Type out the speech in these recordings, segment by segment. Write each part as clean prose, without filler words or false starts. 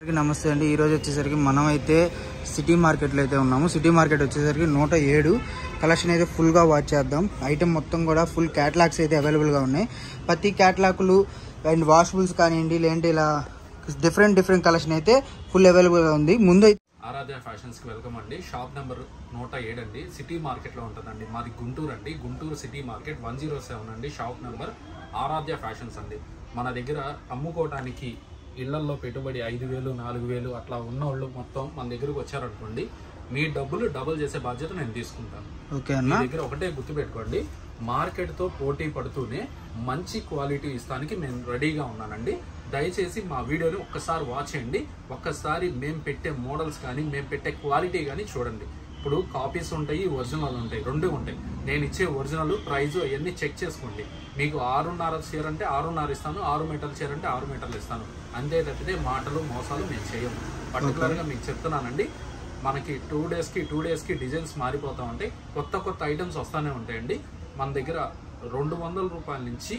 నమస్తే అండి. ఈరోజు వచ్చేసరికి మనం అయితే సిటీ మార్కెట్లో అయితే ఉన్నాము. సిటీ మార్కెట్ వచ్చేసరికి 107 కలెక్షన్ అయితే ఫుల్గా వాచ్ చేద్దాం. ఐటమ్ మొత్తం కూడా ఫుల్ క్యాటలాగ్స్ అయితే అవైలబుల్గా ఉన్నాయి. ప్రతి క్యాటలాగ్లు అండ్ వాషబుల్స్ కానివ్వండి, లేదంటే ఇలా డిఫరెంట్ కలెక్షన్ అయితే ఫుల్ అవైలబుల్గా ఉంది. ముందు ఆరాధ్య ఫ్యాషన్స్ కి వెల్కమ్ అండి. షాప్ నెంబర్ 107 అండి. సిటీ మార్కెట్ లో ఉంటుందండి. మాది గుంటూరు అండి. గుంటూరు సిటీ మార్కెట్ 107 అండి. షాప్ నెంబర్ ఆరాధ్య ఫ్యాషన్స్ అండి. మన దగ్గర అమ్ముకోవడానికి ఇళ్లలో పెట్టుబడి 5,000 4,000 అట్లా ఉన్న వాళ్ళు మొత్తం మన దగ్గరకు వచ్చారనుకోండి, మీ డబ్బులు డబుల్ చేసే బాధ్యత నేను తీసుకుంటాను. మీ దగ్గర ఒకటే గుర్తుపెట్టుకోండి, మార్కెట్ తో పోటీ పడుతూనే మంచి క్వాలిటీ ఇస్తానికి నేను రెడీగా ఉన్నానండి. దయచేసి మా వీడియోని ఒక్కసారి వాచ్ చేయండి. ఒక్కసారి మేము పెట్టే మోడల్స్ కానీ మేము పెట్టే క్వాలిటీ కానీ చూడండి. ఇప్పుడు కాపీస్ ఉంటాయి, ఒరిజినల్ ఉంటాయి, రెండు ఉంటాయి. నేను ఇచ్చే ఒరిజినల్ ప్రైజ్ అవన్నీ చెక్ చేసుకోండి. మీకు 6.5 చీర అంటే 6.5 ఇస్తాను, 6 మీటర్ల చీర అంటే 6 మీటర్లు ఇస్తాను. అంతే తప్పితే మాటలు మోసాలు మేము చేయము. పర్టికులర్గా మీకు చెప్తున్నానండి. మనకి 2 డేస్కి డిజైన్స్ మారిపోతా ఉంటాయి. కొత్త ఐటమ్స్ వస్తూనే ఉంటాయండి. మన దగ్గర 200 రూపాయల నుంచి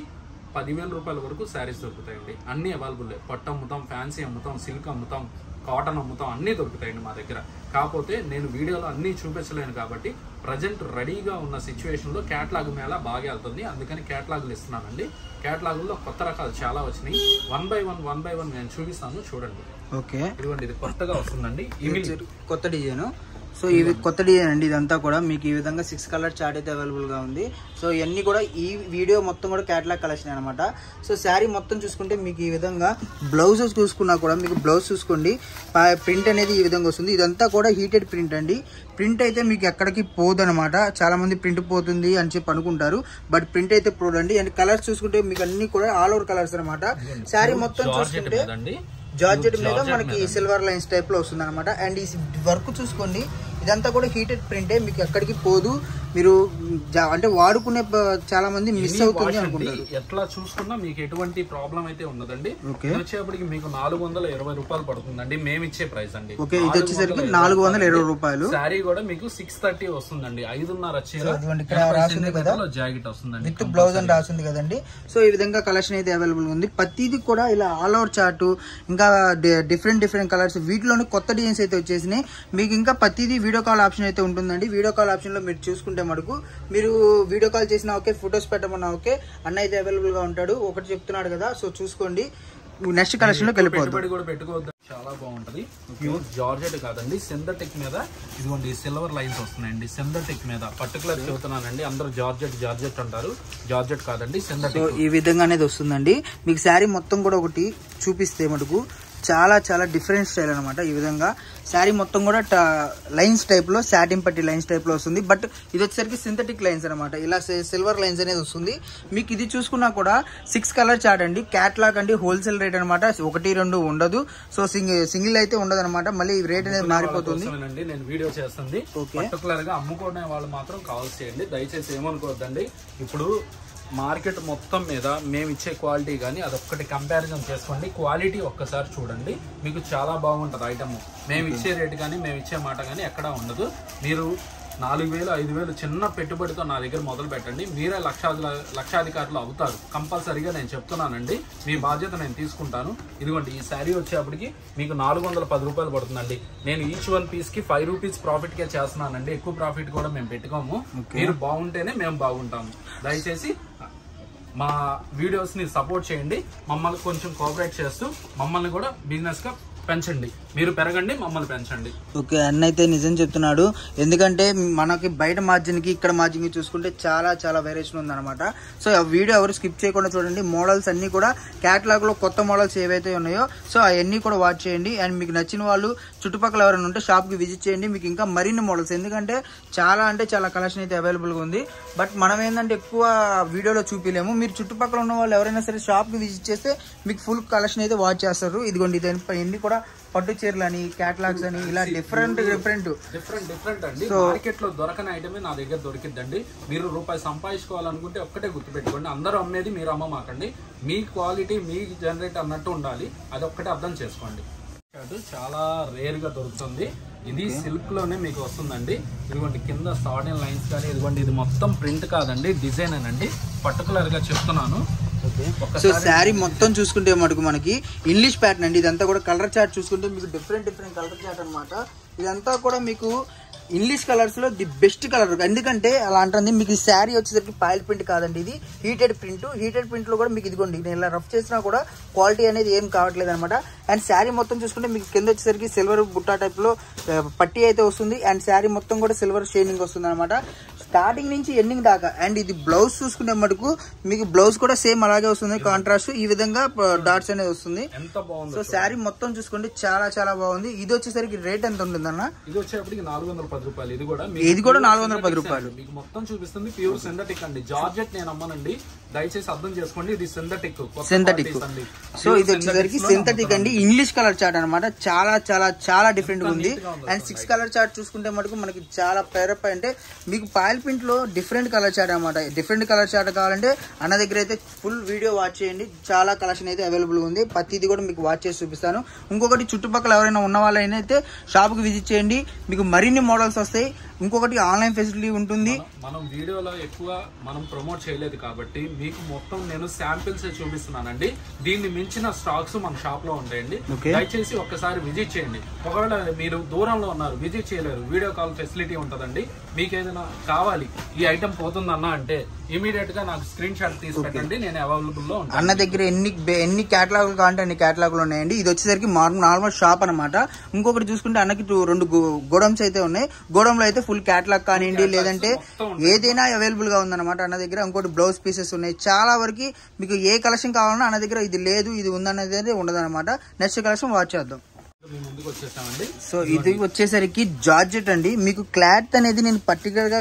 10,000 రూపాయల వరకు శారీస్ దొరుకుతాయండి. అన్ని అవైలబుల్. పట్టు అమ్ముతాం, ఫ్యాన్సీ అమ్ముతాం, సిల్క్ అమ్ముతాం, కాటన్ అమ్ముతాం, అన్నీ దొరుకుతాయండి మా దగ్గర. కాకపోతే నేను వీడియోలో అన్నీ చూపించలేను కాబట్టి ప్రజెంట్ రెడీగా ఉన్న సిచ్యువేషన్లో క్యాటలాగ్ మేళ బాగా వెళ్తుంది. అందుకని క్యాటలాగులు ఇస్తున్నానండి. క్యాటలాగుల్లో కొత్త రకాలు చాలా వచ్చినాయి. వన్ బై వన్ నేను చూపిస్తాను, చూడండి. ఓకే, ఇదిగోండి, ఇది కొత్తగా వస్తుందండి. కొత్త డిజైన్. సో ఇవి కొత్త డిజైన్ అండి. ఇదంతా కూడా మీకు ఈ విధంగా 6 కలర్ చార్ట్ అయితే అవైలబుల్గా ఉంది. సో ఇవన్నీ కూడా ఈ వీడియో మొత్తం కూడా క్యాటలాగ్ కలెక్షన్ అనమాట. సో శారీ మొత్తం చూసుకుంటే మీకు ఈ విధంగా బ్లౌజెస్ చూసుకున్నా కూడా మీకు బ్లౌజ్ చూసుకోండి, ప్రింట్ అనేది ఈ విధంగా వస్తుంది. ఇదంతా కూడా హీటెడ్ ప్రింట్ అండి. ప్రింట్ అయితే మీకు ఎక్కడికి పోదు అనమాట. చాలా మంది ప్రింట్ పోతుంది అని చెప్పి అనుకుంటారు, బట్ ప్రింట్ అయితే పోదండి. అండ్ కలర్స్ చూసుకుంటే మీకు అన్ని కూడా ఆల్ ఓవర్ కలర్స్ అనమాట. శారీ మొత్తం చూసుకుంటే జార్జెట్ మీద మనకి సిల్వర్ లైన్స్ టైప్ లో వస్తుంది అనమాట. అండ్ ఈ వర్క్ చూసుకోండి, ఇదంతా కూడా హీటెడ్ ప్రింటే, మీకు ఎక్కడికి పోదు. మీరు అంటే వాడుకునే చాలా మంది మిస్ అవుతుంది అనుకుంటారు. ఎట్లా చూసుకున్నా మీకు ఎటువంటి ప్రాబ్లం అయితే ఉండదండి. వచ్చేప్పటికి మీకు 420 రూపాయలు పడుతుందండి. మేము ఇచ్చే ప్రైస్ అండి. ఓకే, ఇది వచ్చేసరికి 420 రూపాయలు. శారీ కూడా మీకు 630 వస్తుందండి. 5.5 చీర జాకెట్ వస్తుందండి. విత్ బ్లౌజ్ అని రాసింది కదండి. సో ఈ విధంగా కలెక్షన్ అయితే అవైలబుల్ ఉంది. ప్రతిది కూడా ఇలా ఆల్ ఓవర్ చార్ట్, ఇంకా డిఫరెంట్ కలర్స్, వీటిలోని కొత్త డిజైన్స్ అయితే వచ్చేసినాయి. మీకు ఇంకా ప్రతిదీ వీడియో కాల్ ఆప్షన్ అయితే ఉంటుందండి. వీడియో కాల్ ఆప్షన్ లో మీరు చూసుకుంటే మటుకు మీరు వీడియో కాల్ చేసినా ఓకే, ఫొటోస్ పెట్టమన్నా ఓకే, అన్న అయితే అవైలబుల్ గా ఉంటాడు. ఒకటి చెప్తున్నాడు కదా, సో చూసుకోండి. నెక్స్ట్ కలెక్షన్ లోకి వెళ్ళిపోతుంది. కూడా పెట్టుకోవద్దు, చాలా బాగుంటది. ప్యూర్ జార్జెట్ కాదండి, సింథటిక్ మీద ఇదిగోండి సిల్వర్ లైన్స్ వస్తున్నాయండి. సింథటిక్ మీద పర్టికులర్ చెబుతున్నానండి. అందరూ జార్జెట్ అంటారు, జార్జెట్ కాదండి, సింథటిక్. ఈ విధంగా అనేది వస్తుందండి. మీకు శారీ మొత్తం కూడా ఒకటి చూపిస్తే మటుకు చాలా డిఫరెంట్ స్టైల్ అనమాట. ఈ విధంగా శారీ మొత్తం కూడా లైన్స్ టైప్ లో, సాటిన్ పట్టి లైన్స్ టైప్ లో వస్తుంది. బట్ ఇది వచ్చేసరికి సింథటిక్ లైన్స్ అనమాట. ఇలా సిల్వర్ లైన్స్ అనేది వస్తుంది. మీకు ఇది చూసుకున్నా కూడా 6 కలర్ చార్ట్ అండి. క్యాట్లాగ్ అండి, హోల్సేల్ రేట్ అనమాట. 1, 2 ఉండదు. సో సింగిల్ అయితే ఉండదు అనమాట. మళ్ళీ రేట్ అనేది మారిపోతుంది. నేను వీడియో చేస్తుంది పర్టికులర్ గా అమ్ముకునే వాళ్ళు మాత్రం కాల్ చేయండి. దయచేసి ఏమనుకోవద్దండి. ఇప్పుడు మార్కెట్ మొత్తం మీద మేము ఇచ్చే క్వాలిటీ కానీ అదొక్కటి కంపారిజన్ చేసుకోండి. క్వాలిటీ ఒక్కసారి చూడండి, మీకు చాలా బాగుంటుంది ఐటమ్. మేము ఇచ్చే రేటు కానీ మేము ఇచ్చే మాట కానీ ఎక్కడా ఉండదు. మీరు 4,000 5,000 చిన్న పెట్టుబడితో నా దగ్గర మొదలు పెట్టండి. మీరే లక్షాధికారులు అవుతారు కంపల్సరీగా. నేను చెప్తున్నానండి, మీ బాధ్యత నేను తీసుకుంటాను. ఇదిగోండి, ఈ శారీ వచ్చేప్పటికి మీకు 410 రూపాయలు పడుతుందండి. నేను ఈచ్ 1 పీస్ కి 5 రూపీస్ ప్రాఫిట్ కే చేస్తున్నానండి. ఎక్కువ ప్రాఫిట్ కూడా మేము పెట్టుకోము. మీరు బాగుంటేనే మేము బాగుంటాము. దయచేసి మా వీడియోస్ ని సపోర్ట్ చేయండి. మమ్మల్ని కొంచెం కోఆపరేట్ చేస్తూ మమ్మల్ని కూడా బిజినెస్ గా పెంచండి. మీరు పెరగండి, మమ్మల్ని పెంచండి. ఓకే, అన్న అయితే నిజం చెప్తున్నాడు. ఎందుకంటే మనకి బయట మార్జిన్ కి ఇక్కడ మార్జిన్ కి చూసుకుంటే చాలా వేరియేషన్ ఉందన్నమాట. సో ఆ వీడియో ఎవరు స్కిప్ చేయకుండా చూడండి. మోడల్స్ అన్ని కూడా క్యాటలాగ్ లో కొత్త మోడల్స్ ఏవైతే ఉన్నాయో సో అవన్నీ కూడా వాచ్ చేయండి. అండ్ మీకు నచ్చిన వాళ్ళు చుట్టుపక్కల ఎవరైనా ఉంటే షాప్ కి విజిట్ చేయండి. మీకు ఇంకా మరిన్ని మోడల్స్, ఎందుకంటే చాలా కలెక్షన్ అయితే అవైలబుల్ గా ఉంది. బట్ మనం ఏంటంటే ఎక్కువ వీడియోలో చూపిలేము. మీరు చుట్టుపక్కల ఉన్న వాళ్ళు ఎవరైనా సరే షాప్ కి విజిట్ చేస్తే మీకు ఫుల్ కలెక్షన్ అయితే వాచ్ చేస్తారు. ఇదిగోండి, ఇవన్నీ కూడా పట్టు చీరలు అని, క్యాటలాగ్స్ అని, ఇలా డిఫరెంట్ అండి. మార్కెట్ లో దొరకని ఐటమే నా దగ్గర దొరికిద్దండి. మీరు రూపాయి సంపాదించుకోవాలనుకుంటే ఒక్కటే గుర్తుపెట్టుకోండి, అందరూ అమ్మేది మీరు అమ్మమాకండి. మీ క్వాలిటీ మీ జనరేట్ అన్నట్టు ఉండాలి. అది ఒక్కటే అర్థం చేసుకోండి. చాలా రేర్ గా దొరుకుతుంది. ఇది సిల్క్ లోనే మీకు వస్తుందండి. ఇదిగోండి, కింద సాటిన్ లైన్స్ కానీ, ఇదిగోండి, ఇది మొత్తం ప్రింట్ కాదండి, డిజైన్ అండి. పర్టికులర్ గా చెప్తున్నాను. సో శారీ మొత్తం చూసుకుంటే మటుకు మనకి ఇంగ్లీష్ ప్యాటర్న్ అండి. ఇదంతా కూడా కలర్ చార్ట్ చూసుకుంటే మీకు డిఫరెంట్ కలర్ చార్ట్ అనమాట. ఇదంతా కూడా మీకు ఇంగ్లీష్ కలర్స్ లో ది బెస్ట్ కలర్. ఎందుకంటే అలా అంటుంది మీకు ఈ శారీ వచ్చేసరికి పాయిల్ ప్రింట్ కాదండి, ఇది హీటెడ్ ప్రింట్ లో కూడా మీకు ఇదిగోండి నేను ఇలా రఫ్ చేసినా కూడా క్వాలిటీ అనేది ఏం కావట్లేదు అనమాట. అండ్ శారీ మొత్తం చూసుకుంటే మీకు కింద వచ్చేసరికి సిల్వర్ బుట్టా టైప్ లో పట్టీ అయితే వస్తుంది. అండ్ శారీ మొత్తం కూడా సిల్వర్ షేడింగ్ వస్తుంది అనమాట స్టార్టింగ్ నుంచి ఎండింగ్ దాకా. అండ్ ఇది బ్లౌజ్ చూసుకునే మటుకు మీకు బ్లౌజ్ కూడా సేమ్ అలాగే వస్తుంది, కాంట్రాస్ట్ ఈ విధంగా డాట్స్ అనేది వస్తుంది. సో శారీ మొత్తం చూసుకోండి చాలా బాగుంది. ఇది వచ్చేసరికి రేట్ ఎంత ఉంటుంది అన్న? ఇది వచ్చేప్పటికి 410 రూపాయలు. ఇది కూడా 410 రూపాయలు. మీకు మొత్తం చూపిస్తుంది ప్యూర్ సింథటిక్ అండి. జార్జెట్ నేను అమ్మనండి, దయచేసి అర్థం చేసుకోండి. ఇది సింథటిక్. సో ఇది వచ్చేసరికి సింథటిక్ అండి, ఇంగ్లీష్ కలర్ చార్ట్ అనమాట. చాలా డిఫరెంట్ గా ఉంది. అండ్ 6 కలర్ చార్ట్ చూసుకుంటే మటుకు మనకి చాలా పేరప్ అంటే మీకు పాయిల్ ప్రింట్ లో డిఫరెంట్ కలర్ చార్ట్ అనమాట. డిఫరెంట్ కలర్ చార్ట్ కావాలంటే అన్న దగ్గర అయితే ఫుల్ వీడియో వాచ్ చేయండి. చాలా కలెక్షన్ అయితే అవైలబుల్ ఉంది. ప్రతిది కూడా మీకు వాచ్ చేసి చూపిస్తాను. ఇంకొకటి చుట్టుపక్కల ఎవరైనా ఉన్న వాళ్ళైనా అయితే షాప్ కి విజిట్ చేయండి, మీకు మరిన్ని మోడల్స్ వస్తాయి. ఇంకొకటి ఆన్లైన్ ఫెసిలిటీ ఉంటుంది. మనం వీడియోలో ఎక్కువ మనం ప్రమోట్ చేయలేదు కాబట్టి మీకు మొత్తం నేను శాంపిల్స్ చూపిస్తున్నానండి. దీన్ని మించిన స్టాక్స్ మన షాప్ లో ఉంటాయండి. దయచేసి ఒక్కసారి విజిట్ చేయండి. ఒకవేళ మీరు దూరంలో ఉన్నారు, విజిట్ చేయలేరు, వీడియో కాల్ ఫెసిలిటీ ఉంటుందండి. మీకు ఏదైనా కావాలి, ఈ ఐటమ్ పోతుందన్నా అంటే ఇమీడియట్ గా నాకు స్క్రీన్ షాట్ తీసి పెట్టండి, నేను అవైలబుల్ లో ఉంటాను. అన్న దగ్గర ఎన్ని కేటలాగులు కావాలంటే అన్ని కేటలాగులు ఉన్నాయండి. ఇది వచ్చేసరికి నార్మల్ షాప్ అనమాట. ఇంకొకటి చూసుకుంటే అన్నకి 2 గోడౌన్స్ అయితే ఉన్నాయి. గోడౌన్ లో అయితే ఫుల్ కేటలాగ్ కానివ్వండి, లేదంటే ఏదైనా అవైలబుల్ గా ఉందన్నమాట అన్న దగ్గర. ఇంకోటి బ్లౌజ్ పీసెస్ ఉన్నాయి. చాలా వరకు మీకు ఏ కలెక్షన్ కావాలన్నా అన్న దగ్గర ఇది లేదు ఇది ఉందనేది ఉండదు అనమాట. నెక్స్ట్ కలెక్షన్ వాచ్ చేద్దాం. సో ఇది వచ్చేసరికి జార్జెట్ అండి. మీకు క్లాత్ అనేది నేను పర్టికులర్ గా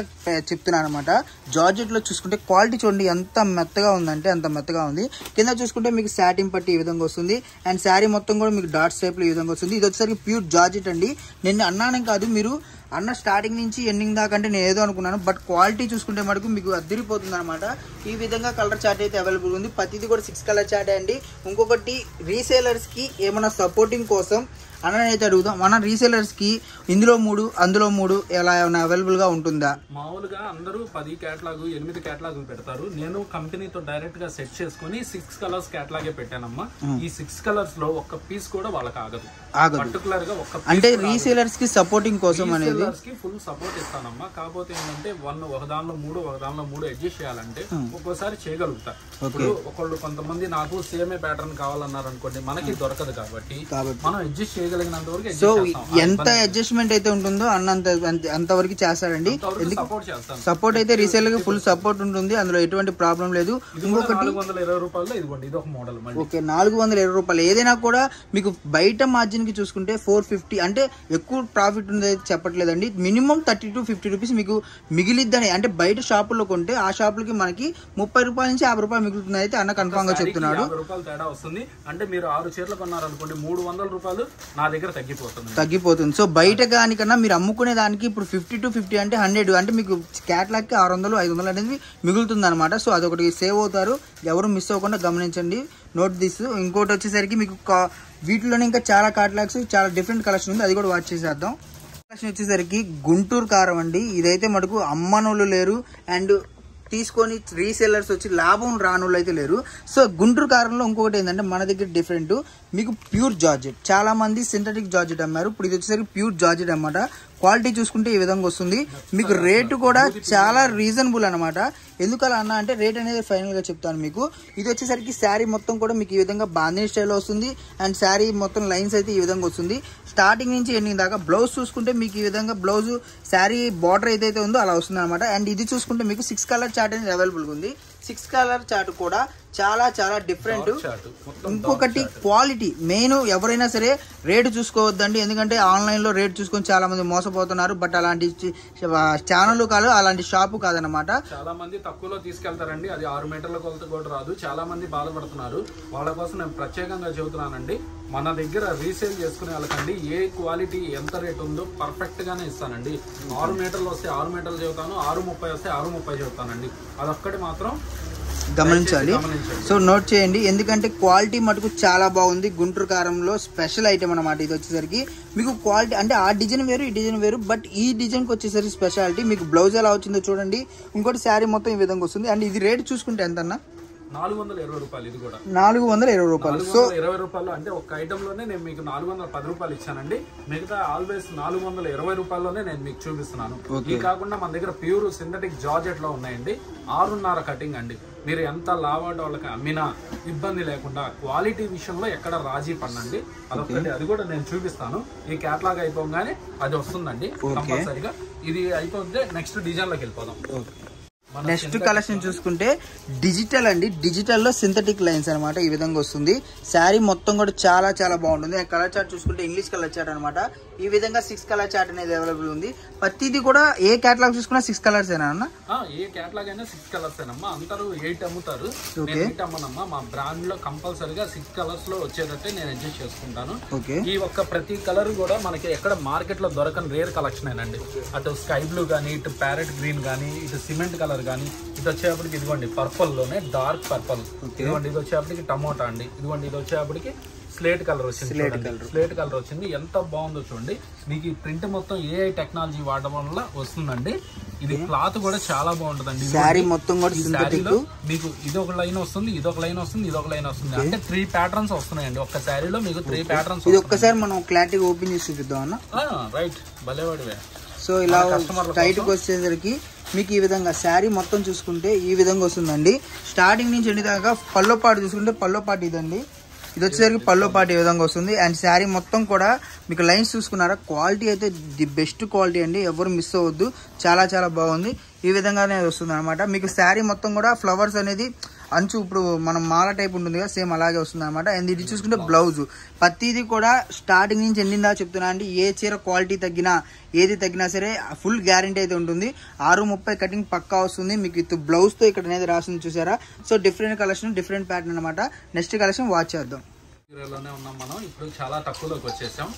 చెప్తున్నాను అనమాట. జార్జెట్ లో చూసుకుంటే క్వాలిటీ చూడండి ఎంత మెత్తగా ఉందంటే అంత మెత్తగా ఉంది. కింద చూసుకుంటే మీకు సాటిన్ పట్టి ఈ విధంగా వస్తుంది. అండ్ శారీ మొత్తం కూడా మీకు డాట్స్ టైప్ లో ఈ విధంగా వస్తుంది. ఇది వచ్చేసరికి ప్యూర్ జార్జెట్ అండి. నేను అన్నానే కాదు, మీరు అన్న స్టార్టింగ్ నుంచి ఎండింగ్ దాకా అంటే నేను ఏదో అనుకున్నాను, బట్ క్వాలిటీ చూసుకుంటే మటుకు మీకు అద్దరిపోతుంది అనమాట. ఈ విధంగా కలర్ చార్ట్ అయితే అవైలబుల్ ఉంది. ప్రతిది కూడా 6 కలర్ చార్ట్ అండి. ఇంకొకటి రీసేలర్స్ కి ఏమైనా సపోర్టింగ్ కోసం అన్నైతే అడుగుదాం. మన రీసేలర్స్ కి ఇందులో 3 అందులో 3 ఎలా ఏమైనా అవైలబుల్ గా ఉంటుందా? మామూలుగా అందరూ 10 కేటలాగ్ 8 కేటలాగ్ పెడతారు. నేను కంపెనీతో డైరెక్ట్ గా సెట్ చేసుకుని 6 కలర్స్ కేటలాగే పెట్టానమ్మా. ఈ 6 కలర్స్ లో ఒక్క పీస్ కూడా వాళ్ళకి ఆగదు. పర్టికులర్ గా ఒక్క అంటే రీసేలర్స్ కి సపోర్టింగ్ కోసం అనేది ఫుల్ సపోర్ట్ ఇస్తానమ్మా. కాకపోతే ఏంటంటే ఒక దానిలో 3 అడ్జస్ట్ చేయాలంటే ఒక్కోసారి చేయగలుగుతా. ఇప్పుడు కొంతమంది నాకు సేమే ప్యాటర్న్ కావాలన్నారు అనుకోండి, మనకి దొరకదు కాబట్టి మనం అడ్జస్ట్ చేయగలిగినంత వరకు. సో ఎంత అడ్జస్ట్మెంట్ అయితే ఉంటుందో అంతవరకు చేస్తాడండి. సపోర్ట్ అయితే రీసేల్ గా ఫుల్ సపోర్ట్ ఉంటుంది, అందులో ఎటువంటి ప్రాబ్లం లేదు. ఇంకొకటి 420 రూపాయలు ఇదిగోండి, ఇది ఒక మోడల్. ఓకే 420 రూపాయలు. ఏదైనా కూడా మీకు బయట మార్జిన్ కి చూసుకుంటే 450 అంటే ఎక్కువ ప్రాఫిట్ ఉంది చెప్పట్లేదండి. మినిమం 30 to 50 రూపీస్ మీకు మిగిలిద్దని. అంటే బయట షాపుల్లో కొంటే ఆ షాపులకి మనకి 30 రూపాయల నుంచి 50 రూపాయలు మిగులుతుంది అయితే అన్న కన్ఫర్మ్ గా చెప్తున్నాడు. 50 రూపాయలు తేడా వస్తుంది. అంటే మీరు 6 చీరలు కొన్నారనుకోండి 300 రూపాయలు నా దగ్గర తగ్గిపోతుంది. సో బయట దానికన్నా మీరు అమ్ముకునే దానికి ఇప్పుడు 50 to 50 అంటే 100 అంటే మీకు క్యాట్లాగ్ కి 600 500 అనేది మిగులుతుంది అనమాట. సో అదొకటి సేవ్ అవుతారు, ఎవరు మిస్ అవ్వకుండా గమనించండి, నోట్ దిస్. ఇంకోటి వచ్చేసరికి మీకు వీటిలోనే ఇంకా చాలా క్యాట్లాగ్స్ చాలా డిఫరెంట్ కలెక్షన్ ఉంది, అది కూడా వాచ్ చేసేద్దాం. కలెక్షన్ వచ్చేసరికి గుంటూరు కారం అండి. ఇదైతే మటుకు అమ్మనోళ్ళు లేరు అండ్ తీసుకొని రీసేలర్స్ వచ్చి లాభం రానోళ్ళు అయితే లేరు. సో గుంటూరు కారంలో ఇంకొకటి ఏంటంటే మన దగ్గర డిఫరెంట్, మీకు ప్యూర్ జార్జెట్. చాలా మంది సింథటిక్ జార్జెట్ అమ్మారు, ఇప్పుడు ఇది వచ్చేసరికి ప్యూర్ జార్జెట్ అన్నమాట. క్వాలిటీ చూసుకుంటే ఈ విధంగా వస్తుంది. మీకు రేటు కూడా చాలా రీజనబుల్ అనమాట. ఎందుకలా అన్నా అంటే రేట్ అనేది ఫైనల్ గా చెప్తాను మీకు. ఇది వచ్చేసరికి శారీ మొత్తం కూడా మీకు ఈ విధంగా బాందిని స్టైల్లో వస్తుంది. అండ్ శారీ మొత్తం లైన్స్ అయితే ఈ విధంగా వస్తుంది. స్టార్టింగ్ నుంచి ఎండింగ్ దాకా. బ్లౌజ్ చూసుకుంటే మీకు ఈ విధంగా బ్లౌజ్ శారీ బార్డర్ ఏదైతే ఉందో అలా వస్తుంది అనమాట. అండ్ ఇది చూసుకుంటే మీకు 6 కలర్ చార్ట్ అనేది అవైలబుల్ ఉంది. 6 కలర్ చార్ట్ కూడా చాలా డిఫరెంట్. ఇంకొకటి క్వాలిటీ మెయిన్. ఎవరైనా సరే రేటు చూసుకోవద్దండి, ఎందుకంటే ఆన్లైన్ లో రేట్ చూసుకొని చాలా మంది మోసపోతున్నారు. బట్ అలాంటి ఛానల్ కాదు, అలాంటి షాపు కాదనమాట. చాలా మంది తక్కువలో తీసుకెళ్తారండి, అది 6 మీటర్ల కొలత కూడా రాదు. చాలా మంది బాధపడుతున్నారు, వాళ్ళ కోసం నేను ప్రత్యేకంగా చెబుతున్నానండి. మన దగ్గర రీసేల్ చేసుకునే వాళ్ళకండి ఏ క్వాలిటీ ఎంత రేట్ ఉందో పర్ఫెక్ట్ గానే ఇస్తానండి. 6 మీటర్లు వస్తే 6 మీటర్లు చెబుతాను, 630 వస్తే 630 చెబుతానండి. అదొక్కటి మాత్రం గమనించాలి. సో నోట్ చేయండి, ఎందుకంటే క్వాలిటీ మటుకు చాలా బాగుంది. గుంటూరు కారంలో స్పెషల్ ఐటమ్ అనమాట. ఇది వచ్చేసరికి మీకు క్వాలిటీ అంటే ఆ డిజైన్ వేరు ఈ డిజైన్ వేరు, బట్ ఈ డిజైన్కి వచ్చేసరికి స్పెషాలిటీ. మీకు బ్లౌజ్ ఎలా వచ్చిందో చూడండి. ఇంకోటి శారీ మొత్తం ఈ విధంగా వస్తుంది. అండ్ ఇది రేట్ చూసుకుంటే ఎంత అన్న? 420 రూపాయలు. ఇది కూడా 420 రూపాయలు. సో 420 రూపాయలు అంటే ఒక ఐటమ్ లోనే నేను మీకు 410 రూపాయలు ఇచ్చానండి. మిగతా ఆల్వేస్ 420 రూపాయల్లోనే నేను మీకు చూపిస్తున్నాను. ఇది కాకుండా మన దగ్గర ప్యూర్ సింథటిక్ జార్జెట్ లో ఉన్నాయండి. 6.5 కటింగ్ అండి. మీరు ఎంత లావాడ వాళ్ళకి అమ్మినా ఇబ్బంది లేకుండా క్వాలిటీ విషయంలో ఎక్కడ రాజీ పడండి. అదొకటి, అది కూడా నేను చూపిస్తాను. ఈ క్యాట్లాగ్ అయిపోగానే అది వస్తుందండి కంపల్సరీగా. ఇది అయిపోతే నెక్స్ట్ డిజైన్ లోకి వెళ్ళిపోదాం. నెక్స్ట్ కలెక్షన్ చూసుకుంటే డిజిటల్ అండి. డిజిటల్ లో సింథటిక్ లైన్స్ అనమాట. ఈ విధంగా వస్తుంది. శారీ మొత్తం కూడా చాలా చాలా బాగుంటుంది. కలర్ చార్ట్ చూసుకుంటే ఇంగ్లీష్ కలర్ చార్ట్ అనమాట. ఈ విధంగా 6 కలర్ చార్ట్ అనేది అవైలబుల్ ఉంది. ప్రతిది కూడా ఏ కేటలాగ్ చూసుకున్నా 6 కలర్స్ ఏనా అన్న? ఏ కేటలాగ్ అయినా 6 కలర్స్ ఏనమ్మా. అందరూ 8 అమ్ముతారు, 8 అమ్మనమ్మా. మా బ్రాండ్ లో కంపల్సరీగా 6 కలర్స్ లో వచ్చేటట్టే నేను అడ్జస్ట్ చేసుకుంటాను. ఈ ఒక్క ప్రతి కలర్ కూడా మనకి ఎక్కడ మార్కెట్ లో దొరకని రేర్ కలెక్షన్ ఏనండి. అటు స్కై బ్లూ గానీ, ఇటు ప్యారెట్ గ్రీన్ గానీ, ఇటు సిమెంట్ కలర్ గానీ, ఇది వచ్చేప్పటికి ఇదిగోండి పర్పుల్ లోనే డార్క్ పర్పుల్, ఇదిగోండి ఇది వచ్చేప్పటికి టమోటా అండి, ఇదిగోండి ఇది వచ్చేప్పటికి స్లేట్ కలర్ వచ్చింది. స్లేట్ కలర్ వచ్చింది. ఎంత బాగుందో చూడండి. మీకు ఈ ప్రింట్ మొత్తం ఏఐ టెక్నాలజీ వాడడం వల్ల వస్తుందండి. ఇది క్లాత్ కూడా చాలా బాగుంటుందండి. శారీ మొత్తం కూడా శారీలో మీకు ఇది ఒక లైన్ వస్తుంది, ఇది ఒక లైన్ వస్తుంది, ఇది ఒక లైన్ వస్తుంది. అంటే 3 ప్యాటర్న్స్ వస్తున్నాయండి ఒక్క శారీలో. మీకు 3 ప్యాటర్న్స్. ఇది ఒక్కసారి మనం క్లారిటీ ఓపెన్ చేసి చూపిద్దాం అన్న. రైట్, భలేవాడివే. సో ఇలా టైట్ కి వచ్చేసరికి మీకు ఈ విధంగా శారీ మొత్తం చూసుకుంటే ఈ విధంగా వస్తుందండి. స్టార్టింగ్ నుంచి ఎండి దాకా పల్లో పాటు చూసుకుంటే పల్లో పాటు ఇదండి. ఇది వచ్చేసరికి పల్లో పాటు ఈ విధంగా వస్తుంది. అండ్ శారీ మొత్తం కూడా మీకు లైన్స్ చూసుకున్నారా, క్వాలిటీ అయితే ది బెస్ట్ క్వాలిటీ అండి. ఎవరు మిస్ అవ్వద్దు. చాలా చాలా బాగుంది. ఈ విధంగానే వస్తుంది అనమాట. మీకు శారీ మొత్తం కూడా ఫ్లవర్స్ అనేది అంచు ఇప్పుడు మనం మాల టైప్ ఉంటుంది కదా, సేమ్ అలాగే వస్తుంది అనమాట. అండ్ ఇది చూసుకుంటే బ్లౌజ్ ప్రతిది కూడా స్టార్టింగ్ నుంచి ఎండిందా చెప్తున్నా అండి. ఏ చీర క్వాలిటీ తగ్గినా ఏది తగ్గినా సరే ఫుల్ గ్యారంటీ అయితే ఉంటుంది. 6:30 కటింగ్ పక్కా వస్తుంది. మీకు విత్ బ్లౌజ్ తో ఇక్కడ అనేది రాసింది చూసారా. So different collection, different pattern అనమాట. నెక్స్ట్ కలెక్షన్ వాచ్ చేద్దాం. లోనే ఉన్నాం మనం. ఇప్పుడు చాలా తక్కువలోకి వచ్చేసాం.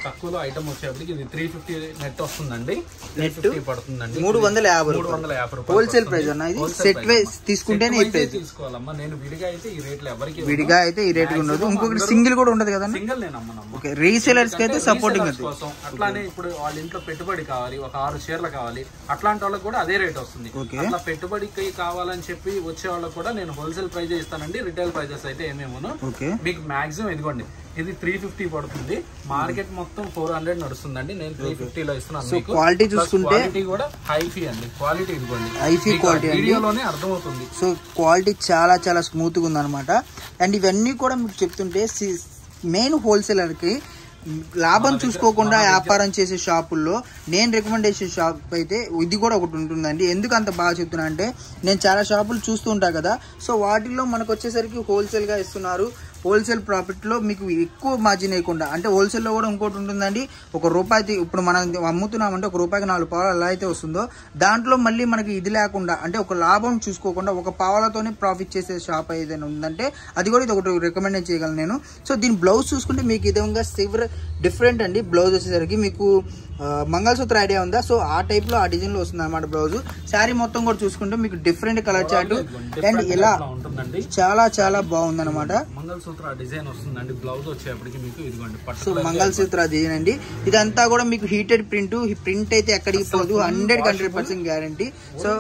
తక్కువలో ఐటమ్ వచ్చేప్పటికి ఇది 350 నెట్ వస్తుందండి. 350 పడుతుందండి. 350 హోల్సేల్ ప్రైస్ అన్న. ఇది సెట్ వైస్ తీసుకుంటే తీసుకోవాలమ్మా. నేను విడిగా అయితే ఈ రేట్లు ఎవరికి విడిగా అయితే ఈ రేట్ ఉండదు. ఇంకొకటి సింగిల్ కూడా ఉండదు కదా. సింగిల్ నేను అమ్మనమ్మా. ఓకే, రీసేలర్స్ కి అయితే సపోర్టింగ్ కోసం. అట్లానే ఇప్పుడు వాళ్ళ ఇంట్లో పెట్టుబడి కావాలి, ఒక 6 చీరలు కావాలి, అట్లాంటి వాళ్ళకి కూడా అదే రేట్ వస్తుంది. అట్లా పెట్టుబడికి కావాలని చెప్పి వచ్చే వాళ్ళకి కూడా నేను హోల్సేల్ ప్రైజ్ ఇస్తానండి. రిటైల్ ప్రైజెస్ అయితే ఏమేమో మీకు మాక్సిమం ఇదిగోండి. ఇది 350 పడుతుంది. మార్కెట్ మొత్తం 400 నడుస్తుందండి. నేను 350 లో ఇస్తున్నాను. క్వాలిటీ చూసుకుంటే కూడా హైఫీ అండి. క్వాలిటీ ఇదిగోండి, హైఫీ క్వాలిటీ వీడియోలోనే అర్థమవుతుంది. సో క్వాలిటీ చాలా చాలా స్మూత్ గా ఉందన్నమాట. అండ్ ఇవన్నీ కూడా మీకు చెప్తుంటే మెయిన్ హోల్సేలర్ కి లాభం చూసుకోకుండా వ్యాపారం చేసే షాపుల్లో నేను రికమెండ్ చేసే షాప్ అయితే ఇది కూడా ఒకటి ఉంటుందండి. ఎందుకు అంత బాగా చెప్తున్నా అంటే నేను చాలా షాపులు చూస్తూ ఉంటా కదా. సో వాటిల్లో మనకు వచ్చేసరికి హోల్సేల్ గా ఇస్తున్నారు. హోల్సేల్ ప్రాఫిట్ లో మీకు ఎక్కువ మార్జిన్ వేయకుండా, అంటే హోల్సేల్ లో కూడా ఇంకోటి ఉంటుందండి. ₹1 ఇప్పుడు మనం అమ్ముతున్నామంటే ₹1కి 4 పావలు ఎలా అయితే వస్తుందో దాంట్లో మళ్ళీ మనకి ఇది లేకుండా, అంటే ఒక లాభం చూసుకోకుండా 1 పావలతోనే ప్రాఫిట్ చేసే షాప్ ఏదైనా ఉందంటే అది కూడా ఇది ఒకటి రికమెండ్ చేయగలను నేను. సో దీని బ్లౌజ్ చూసుకుంటే మీకు ఈ విధంగా డిఫరెంట్ అండి. బ్లౌజ్ వచ్చేసరికి మీకు మంగళసూత్ర ఐడియా ఉందా? సో ఆ టైప్ లో ఆ డిజైన్ లో వస్తుంది అనమాట బ్లౌజ్. శారీ మొత్తం కూడా చూసుకుంటే మీకు డిఫరెంట్ కలర్ చార్ట్ అండ్ ఇలా చాలా చాలా బాగుంది అనమాట. మంగళసూత్ర డిజైన్ వస్తుందండి. బ్లౌజ్ వచ్చేప్పటికి మీకు ఇదిగోండి. సో మంగళసూత్ర డిజైన్ అండి. ఇదంతా కూడా మీకు హీటెడ్ ప్రింట్ అయితే ఎక్కడికి పోదు. 100% గ్యారంటీ. సో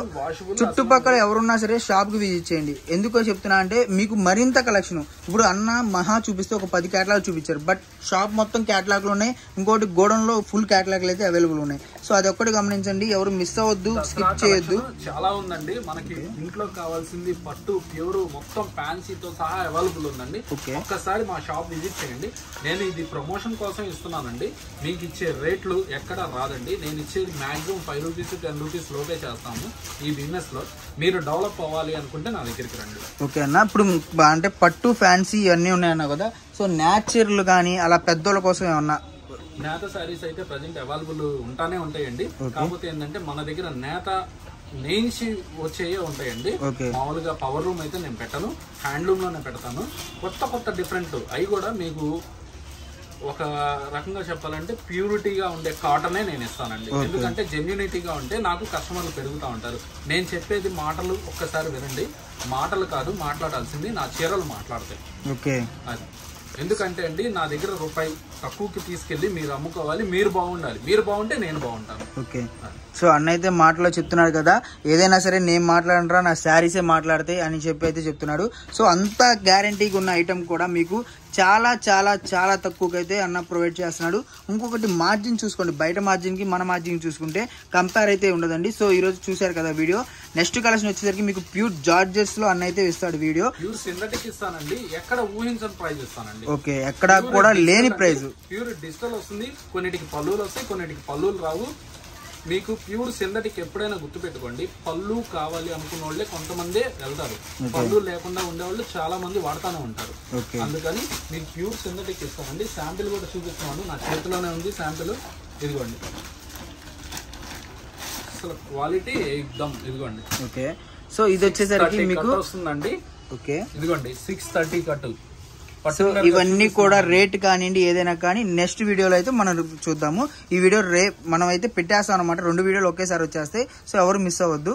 చుట్టుపక్కల ఎవరున్నా సరే షాప్ కి విజిట్ చేయండి. ఎందుకో చెప్తున్నా అంటే మీకు మరింత కలెక్షన్. ఇప్పుడు అన్న మహా చూపిస్తే ఒక 10 కేటలాగ్ చూపించారు, బట్ షాప్ మొత్తం కేటలాగ్ లో ఉన్నాయి. ఇంకోటి గోడౌన్ లో ఫుల్ కేటలాగ్ అయితే అవైలబుల్ ఉన్నాయి. సో అది ఒక్కటి గమనించండి. ఎవరు మిస్ అవ్వద్దు, స్కిప్ చేయొద్దు. చాలా ఉందండి. మనకి ఇంట్లో కావాల్సింది పట్టు ప్యూర్ మొత్తం ఫ్యాన్సీతో సహా అవైలబుల్ ఉందండి. ఒక్కసారి మా షాప్ విజిట్ చేయండి. నేను ఇది ప్రమోషన్ కోసం ఇస్తున్నానండి. మీకు ఇచ్చే రేట్లు ఎక్కడ రాదండి. నేను ఇచ్చేది మాక్సిమం ₹5 10 రూపీస్ లోపే చేస్తాము. ఈ బిజినెస్ లో మీరు డెవలప్ అవ్వాలి అనుకుంటే నా దగ్గరికి రండి. ఓకే అన్న. ఇప్పుడు అంటే పట్టు ఫ్యాన్సీ ఇవన్నీ ఉన్నాయన్నా కదా. సో న్యాచురల్ కానీ అలా పెద్దోళ్ళ కోసం ఏమన్నా నేత శారీస్ అయితే ప్రజెంట్ అవైలబుల్ ఉంటానే ఉంటాయండి. కాకపోతే ఏంటంటే మన దగ్గర నేత నేయించి వచ్చేయే ఉంటాయండి. మామూలుగా పవర్ రూమ్ అయితే నేను పెట్టను, హ్యాండ్లూమ్ లోనే పెడతాను. కొత్త డిఫరెంట్ అవి కూడా మీకు ఒక రకంగా చెప్పాలంటే ప్యూరిటీగా ఉండే కాటనే నేను ఇస్తానండి. ఎందుకంటే జెన్యూనిటీగా ఉంటే నాకు కస్టమర్లు పెరుగుతూ ఉంటారు. నేను చెప్పేది మాటలు ఒక్కసారి వినండి. మాటలు కాదు మాట్లాడాల్సింది, నా చీరలు మాట్లాడతాయి. ఓకే. అది ఎందుకంటే అండి నా దగ్గర రూపాయి తక్కువకి తీసుకెళ్లి మీరు అమ్ముకోవాలి, మీరు బాగుండాలి, మీరు బాగుంటే నేను బాగుంటాను. ఓకే. సో అన్న అయితే మాటలో చెప్తున్నాడు కదా, ఏదైనా సరే నేను మాట్లాడరా నా శారీసే మాట్లాడతాయి అని చెప్పి అయితే చెప్తున్నాడు. సో అంత గ్యారంటీగా ఉన్న ఐటమ్ కూడా మీకు చాలా చాలా చాలా తక్కువకైతే అన్న ప్రొవైడ్ చేస్తున్నాడు. ఇంకొకటి మార్జిన్ చూసుకోండి, బయట మార్జిన్కి మన మార్జిన్ చూసుకుంటే కంపేర్ అయితే ఉండదండి. సో ఈరోజు చూశారు కదా వీడియో. నెక్స్ట్ కలెక్షన్ వచ్చేసరికి మీకు ప్యూర్ జార్జెస్ లో అన్న అయితే ఇస్తాడు వీడియో. ప్యూర్ సింథటిక్ ఇస్తానండి, ఎక్కడ ఊహించని ప్రైస్ ఇస్తానండి. ఓకే, ఎక్కడ కూడా లేని ప్రైస్. ప్యూర్ డిజిటల్ వస్తుంది, కొన్నిటికి పళ్ళులు వస్తాయి, కొన్నిటికి పళ్ళులు రావు. మీకు ప్యూర్ సింథటిక్ ఎప్పుడైనా గుర్తుపెట్టుకోండి, పళ్ళు కావాలి అనుకున్న వాళ్ళే కొంతమంది వెళ్తారు, పళ్ళు లేకుండా ఉండేవాళ్ళు చాలా మంది వాడుతూనే ఉంటారు. అందుకని మీకు ప్యూర్ సింథటిక్ ఇస్తానండి. శాంపిల్ కూడా చూపిస్తున్నాను, నా చేతిలోనే ఉంది శాంపిల్. ఇదిగోండి, అసలు క్వాలిటీ ఎక్దమ్. ఇదిగోండి. ఓకే. సో ఇది వచ్చేసరికి మీకు వస్తుందండి. ఓకే, ఇదిగోండి 630 కట్. సో ఇవన్నీ కూడా రేట్ కానివ్వండి ఏదైనా కానీ నెక్స్ట్ వీడియోలో అయితే మనం చూద్దాము. ఈ వీడియో మనం అయితే పెట్టేస్తాం అనమాట, 2 వీడియోలు ఒకేసారి వచ్చేస్తాయి. సో ఎవరు మిస్ అవ్వద్దు.